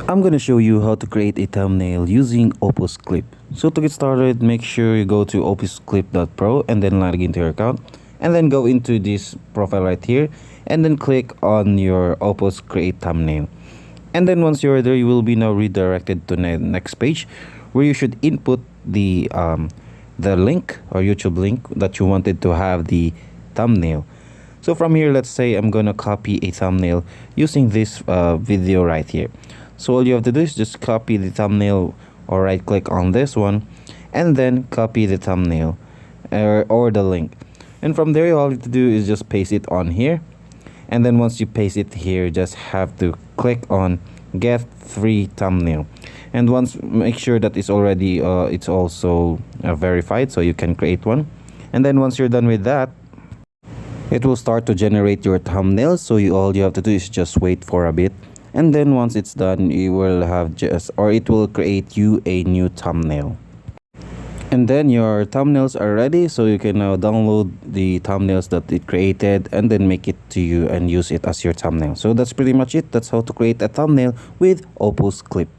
I'm gonna show you how to create a thumbnail using Opus Clip. So to get started, make sure you go to opusclip.pro and then log into your account, and then go into this profile right here and then click on your Opus create thumbnail. And then once you're there, you will be now redirected to the next page where you should input the link or YouTube link that you wanted to have the thumbnail. So from here, let's say I'm gonna copy a thumbnail using this video right here. So all you have to do is just copy the thumbnail or right click on this one and then copy the thumbnail or the link. And from there, all you have to do is just paste it on here. And then once you paste it here, just have to click on get free thumbnail. And once, make sure that it's already it's also verified, so you can create one. And then once you're done with that, it will start to generate your thumbnail. So all you have to do is just wait for a bit. And then once it's done, you will have it will create you a new thumbnail. And then your thumbnails are ready, so you can now download the thumbnails that it created and then make it to you and use it as your thumbnail. So that's pretty much it. That's how to create a thumbnail with Opus Clip.